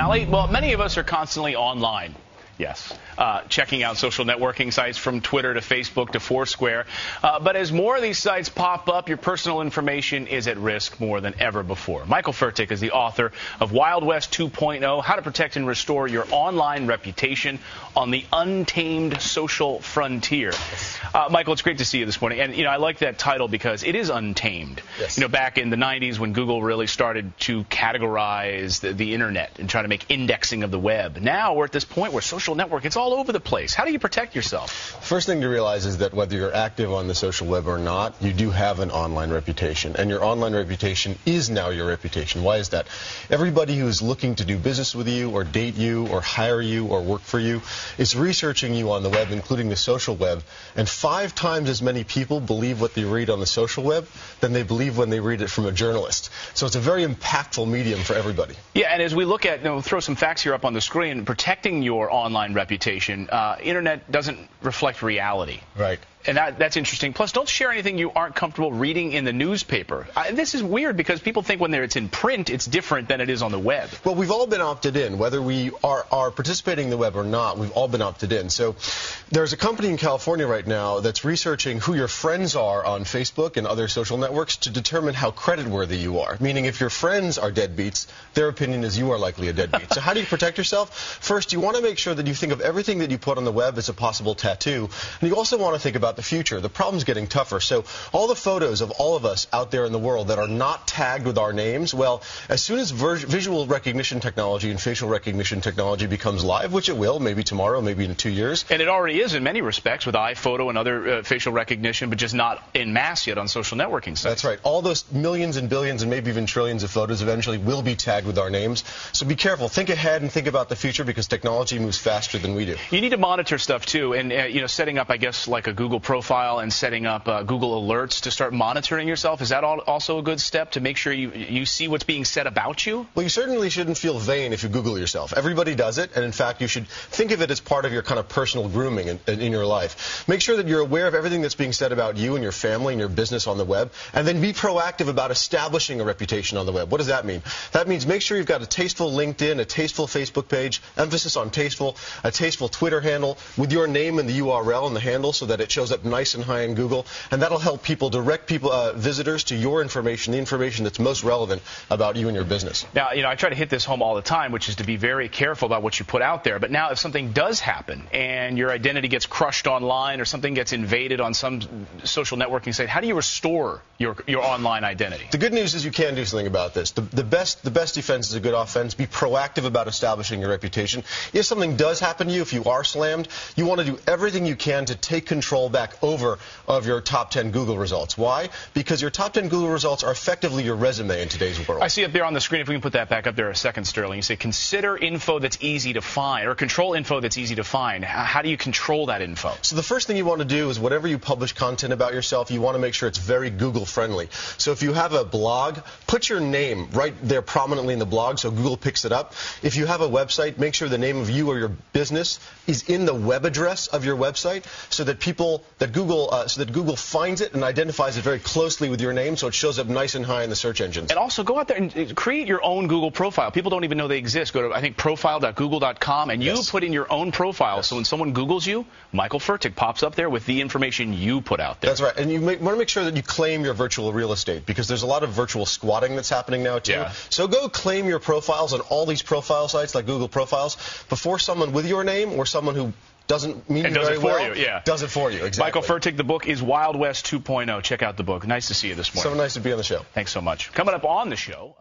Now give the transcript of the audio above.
Allie. Well, many of us are constantly online. Yes. Checking out social networking sites from Twitter to Facebook to Foursquare. But as more of these sites pop up, your personal information is at risk more than ever before. Michael Fertik is the author of Wild West 2.0, How to Protect and Restore Your Online Reputation on the Untamed Social Frontier. Michael, it's great to see you this morning. And, I like that title because it is untamed. Yes. Back in the 90s when Google really started to categorize the Internet and try to make indexing of the web. Now we're at this point where social network, it's all over the place. How do you protect yourself? First thing to realize is that whether you're active on the social web or not, you do have an online reputation. And your online reputation is now your reputation. Why is that? Everybody who is looking to do business with you or date you or hire you or work for you is researching you on the web, including the social web. And 5 times as many people believe what they read on the social web than they believe when they read it from a journalist. So it's a very impactful medium for everybody. Yeah, and as we look at, throw some facts here up on the screen, protecting your online reputation, Internet doesn't reflect reality. Right. And that's interesting. Plus, don't share anything you aren't comfortable reading in the newspaper. This is weird because people think when it's in print, it's different than it is on the web. Well, we've all been opted in. Whether we are participating in the web or not, we've all been opted in. So there's a company in California right now that's researching who your friends are on Facebook and other social networks to determine how creditworthy you are. Meaning if your friends are deadbeats, their opinion is you are likely a deadbeat. So how do you protect yourself? First, you want to make sure that you think of everything that you put on the web as a possible tattoo. And you also want to think about the future. The problem's getting tougher. So all the photos of all of us out there in the world that are not tagged with our names, well, as soon as visual recognition technology and facial recognition technology becomes live, which it will, maybe tomorrow, maybe in 2 years. And it already is in many respects with iPhoto and other facial recognition, but just not en masse yet on social networking sites. That's right. All those millions and billions and maybe even trillions of photos eventually will be tagged with our names. So be careful. Think ahead and think about the future because technology moves faster than we do. You need to monitor stuff too, and setting up, I guess, like a Google profile and setting up Google Alerts to start monitoring yourself. Is that also a good step to make sure you see what's being said about you? Well, you certainly shouldn't feel vain if you Google yourself. Everybody does it, and in fact, you should think of it as part of your kind of personal grooming in your life. Make sure that you're aware of everything that's being said about you and your family and your business on the web, and then be proactive about establishing a reputation on the web. What does that mean? That means make sure you've got a tasteful LinkedIn, a tasteful Facebook page, emphasis on tasteful, a tasteful Twitter handle with your name and the URL and the handle so that it shows up nice and high in Google, and that'll help direct visitors to your information, the information that's most relevant about you and your business. Now, I try to hit this home all the time, which is to be very careful about what you put out there. But now if something does happen and your identity gets crushed online or something gets invaded on some social networking site, how do you restore your online identity? The good news is you can do something about this. The best defense is a good offense. Be proactive about establishing your reputation. If something does happen to you, if you are slammed, you want to do everything you can to take control back over of your top 10 Google results. Why? Because your top 10 Google results are effectively your resume in today's world. I see up there on the screen, if we can put that back up there a second, Sterling, you say consider info that's easy to find, or control info that's easy to find. How do you control that info? So the first thing you want to do is whatever you publish content about yourself, you want to make sure it's very Google friendly. So if you have a blog, put your name right there prominently in the blog so Google picks it up. If you have a website, make sure the name of you or your business is in the web address of your website so that Google finds it and identifies it very closely with your name so it shows up nice and high in the search engines. And also go out there and create your own Google profile. People don't even know they exist. Go to, I think, profile.google.com and you put in your own profile. So when someone Googles you, Michael Fertik pops up there with the information you put out there. That's right. And you want to make sure that you claim your virtual real estate because there's a lot of virtual squatting that's happening now too. Yeah. So go claim your profiles on all these profile sites like Google Profiles before someone with your name or someone who doesn't mean and you does very it for well, you, yeah. Does it for you, exactly. Michael Fertik, the book is Wild West 2.0. Check out the book. Nice to see you this morning. So nice to be on the show. Thanks so much. Coming up on the show.